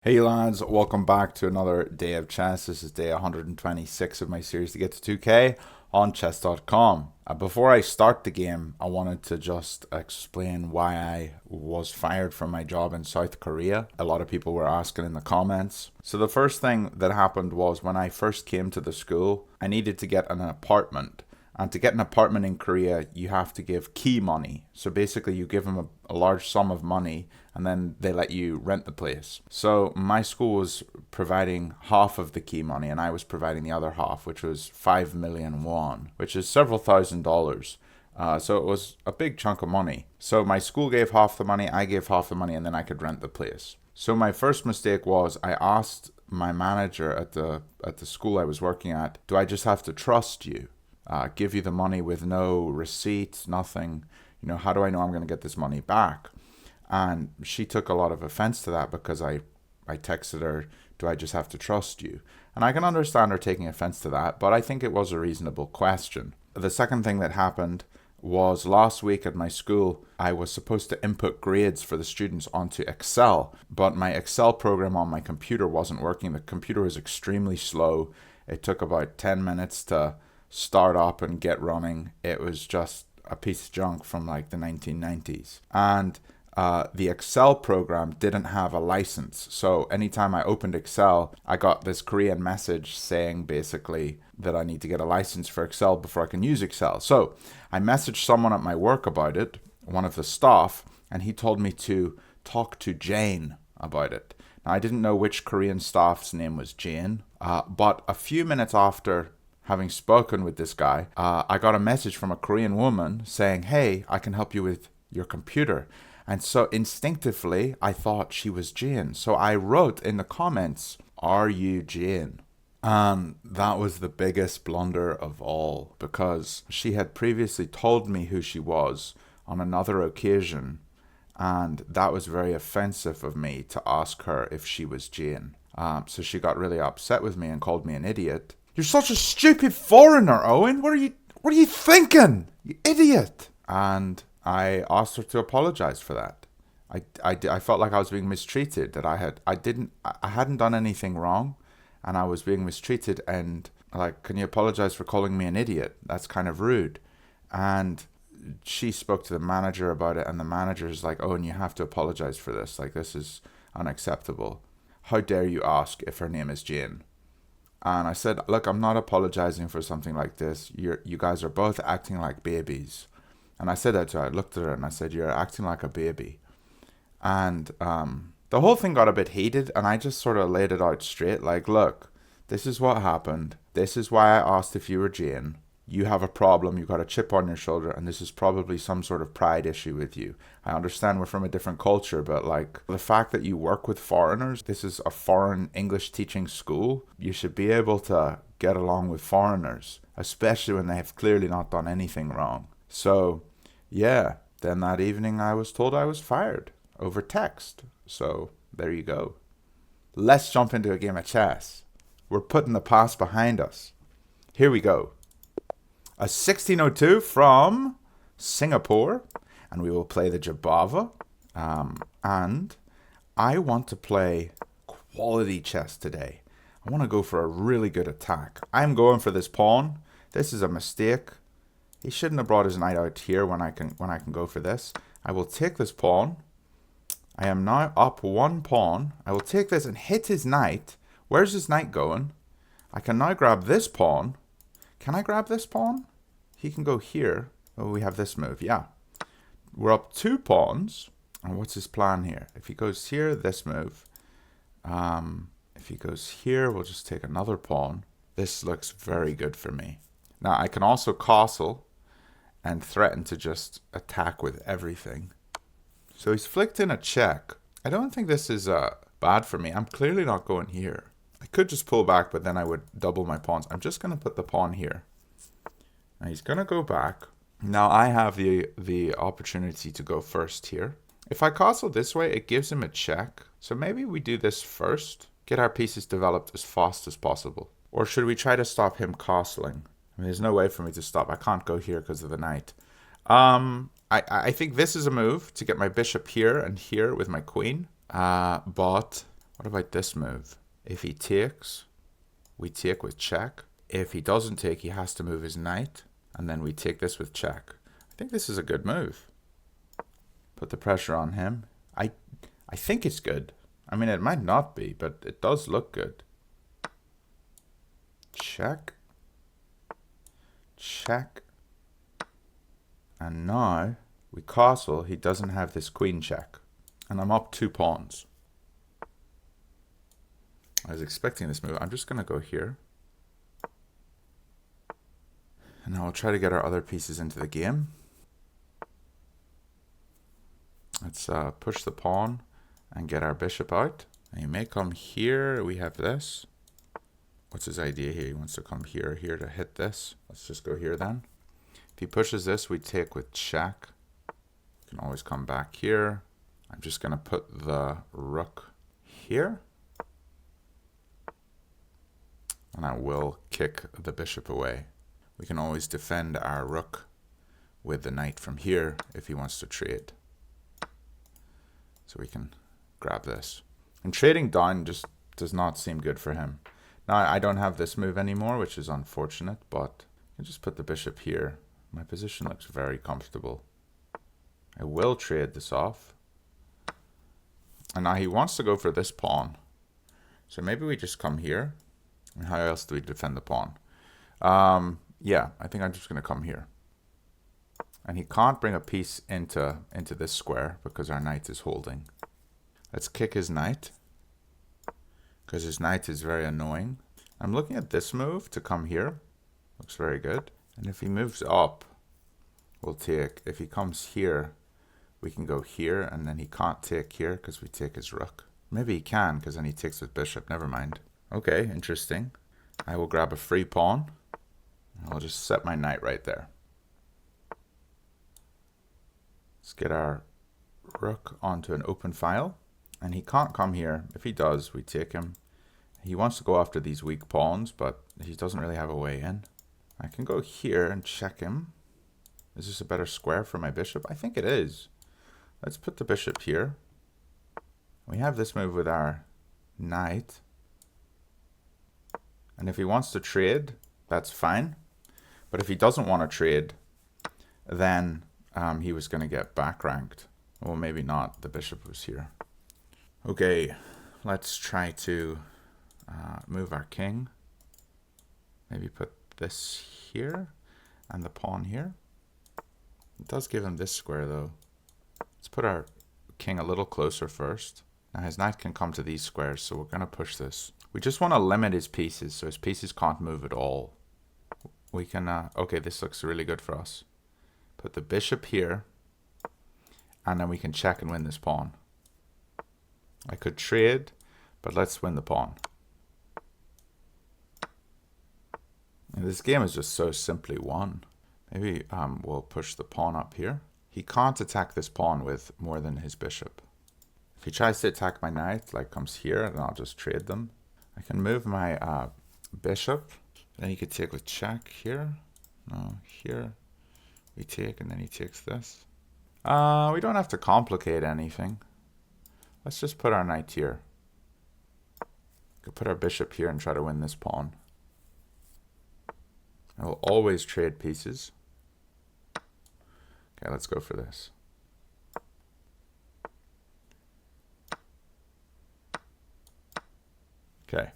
Hey lads, welcome back to another day of chess. This is day 126 of my series to get to 2K on chess.com. Before I start the game, I wanted to just explain why I was fired from my job in South Korea. A lot of people were asking in the comments. So the first thing that happened was when I first came to the school, I needed to get an apartment. And to get an apartment in Korea, you have to give key money. So basically, you give them a large sum of money and then they let you rent the place. So my school was providing half of the key money and I was providing the other half, which was 5 million won, which is several $1,000s. So it was a big chunk of money. So my school gave half the money, I gave half the money, and then I could rent the place. So my first mistake was I asked my manager at the school I was working at, do I just have to trust you? Give you the money with no receipts, nothing. How do I know I'm going to get this money back? And she took a lot of offense to that because I texted her, do I just have to trust you? And I can understand her taking offense to that, but I think it was a reasonable question. The second thing that happened was last week at my school, I was supposed to input grades for the students onto Excel, but my Excel program on my computer wasn't working. The computer was extremely slow. It took about 10 minutes to start up and get running. It was just a piece of junk from like the 1990s. And the Excel program didn't have a license. So anytime I opened Excel, I got this Korean message saying basically that I need to get a license for Excel before I can use Excel. So I messaged someone at my work about it, one of the staff, and he told me to talk to Jane about it. Now, I didn't know which Korean staff's name was Jane, but a few minutes after having spoken with this guy, I got a message from a Korean woman saying, hey, I can help you with your computer. And so instinctively, I thought she was Jane. So I wrote in the comments, are you Jane? And that was the biggest blunder of all because she had previously told me who she was on another occasion. And that was very offensive of me to ask her if she was Jane. So she got really upset with me and called me an idiot. You're such a stupid foreigner, Owen. What are you thinking? You idiot. And I asked her to apologize for that. I felt like I was being mistreated, that I hadn't done anything wrong and I was being mistreated, and like, can you apologize for calling me an idiot? That's kind of rude. And she spoke to the manager about it, and the manager is like, oh, and you have to apologize for this. Like, this is unacceptable. How dare you ask if her name is Jane? And I said, look, I'm not apologizing for something like this. You guys are both acting like babies. And I said that to her. I looked at her and I said, you're acting like a baby. And the whole thing got a bit heated, and I just sort of laid it out straight. Like, look, this is what happened. This is why I asked if you were Jane. You have a problem. You got a chip on your shoulder, and this is probably some sort of pride issue with you. I understand we're from a different culture, but like the fact that you work with foreigners, this is a foreign English teaching school. You should be able to get along with foreigners, especially when they have clearly not done anything wrong. So, yeah, then that evening I was told I was fired over text. So, there you go. Let's jump into a game of chess. We're putting the past behind us. Here we go. A 1602 from Singapore, and we will play the Jobava. And I want to play quality chess today. I want to go for a really good attack. I'm going for this pawn. This is a mistake. He shouldn't have brought his knight out here when I can go for this. I will take this pawn. I am now up one pawn. I will take this and hit his knight. Where's his knight going? I can now grab this pawn. Can I grab this pawn? He can go here. Oh, we have this move. Yeah. We're up two pawns. And what's his plan here? If he goes here, this move. If he goes here, we'll just take another pawn. This looks very good for me. Now, I can also castle and threaten to just attack with everything. So he's flicked in a check. I don't think this is bad for me. I'm clearly not going here. I could just pull back, but then I would double my pawns. I'm just going to put the pawn here. Now he's going to go back. Now I have the opportunity to go first here. If I castle this way, it gives him a check. So maybe we do this first. Get our pieces developed as fast as possible. Or should we try to stop him castling? I mean, there's no way for me to stop. I can't go here because of the knight. I think this is a move to get my bishop here and here with my queen. But What about this move? If he takes, we take with check. If he doesn't take, he has to move his knight, and then we take this with check. I think this is a good move. Put the pressure on him. I think it's good. I mean, it might not be, but it does look good. Check. Check. And now we castle. He doesn't have this queen check. And I'm up 2 pawns. I was expecting this move. I'm just going to go here. And now we'll try to get our other pieces into the game. Let's push the pawn and get our bishop out. And he may come here. We have this. What's his idea here? He wants to come here to hit this. Let's just go here then. If he pushes this, we take with check. You can always come back here. I'm just going to put the rook here. And I will kick the bishop away. We can always defend our rook with the knight from here if he wants to trade. So we can grab this. And trading down just does not seem good for him. Now I don't have this move anymore, which is unfortunate, but I can just put the bishop here. My position looks very comfortable. I will trade this off. And now he wants to go for this pawn. So maybe we just come here. And how else do we defend the pawn? Yeah, I think I'm just going to come here. And he can't bring a piece into this square because our knight is holding. Let's kick his knight, because his knight is very annoying. I'm looking at this move to come here. Looks very good. And if he moves up, we'll take. If he comes here, we can go here, and then he can't take here because we take his rook. Maybe he can, because then he takes with bishop. Never mind. Okay, interesting. I will grab a free pawn. I'll just set my knight right there. Let's get our rook onto an open file. And he can't come here. If he does, we take him. He wants to go after these weak pawns, but he doesn't really have a way in. I can go here and check him. Is this a better square for my bishop? I think it is. Let's put the bishop here. We have this move with our knight. And if he wants to trade, that's fine. But if he doesn't want to trade, then he was going to get back ranked. Well, maybe not. The bishop was here. Okay, let's try to move our king. Maybe put this here and the pawn here. It does give him this square though. Let's put our king a little closer first. Now his knight can come to these squares, so we're going to push this. We just want to limit his pieces, so his pieces can't move at all. We can, okay, this looks really good for us. Put the bishop here, and then we can check and win this pawn. I could trade, but let's win the pawn. And this game is just so simply won. Maybe we'll push the pawn up here. He can't attack this pawn with more than his bishop. If he tries to attack my knight, like comes here, then I'll just trade them. I can move my bishop. Then he could take with check here. No, here. We take, and then he takes this. We don't have to complicate anything. Let's just put our knight here. We could put our bishop here and try to win this pawn. I will always trade pieces. Okay, let's go for this. Okay,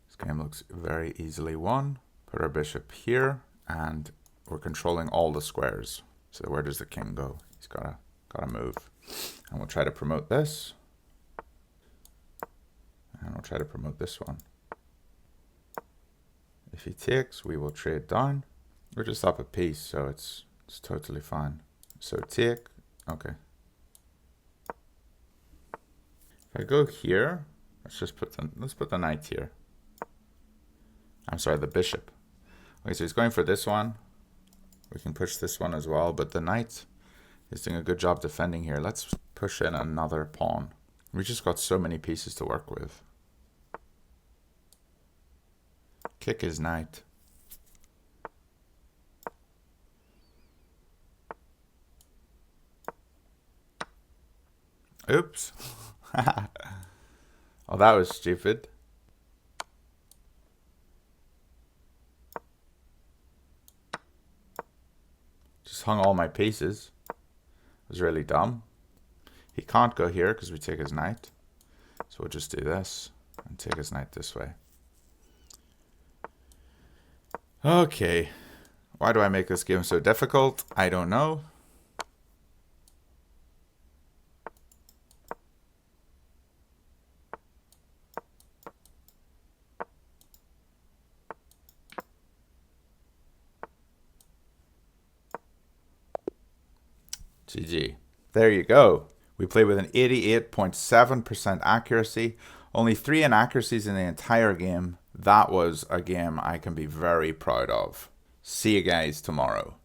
this game looks very easily won. Put our bishop here, and we're controlling all the squares. So where does the king go? He's gotta move. And we'll try to promote this. And we'll try to promote this one. If he takes, we will trade down. We're just up a piece, so it's totally fine. So take, okay. If I go here, let's put the knight here. I'm sorry, the bishop. Okay, so he's going for this one. We can push this one as well, but the knight is doing a good job defending here. Let's push in another pawn. We just got so many pieces to work with. Kick his knight. Oops. Oh, that was stupid. Just hung all my pieces. It was really dumb. He can't go here because we take his knight. So we'll just do this and take his knight this way. Okay. Why do I make this game so difficult? I don't know. GG. There you go. We played with an 88.7% accuracy. Only 3 inaccuracies in the entire game. That was a game I can be very proud of. See you guys tomorrow.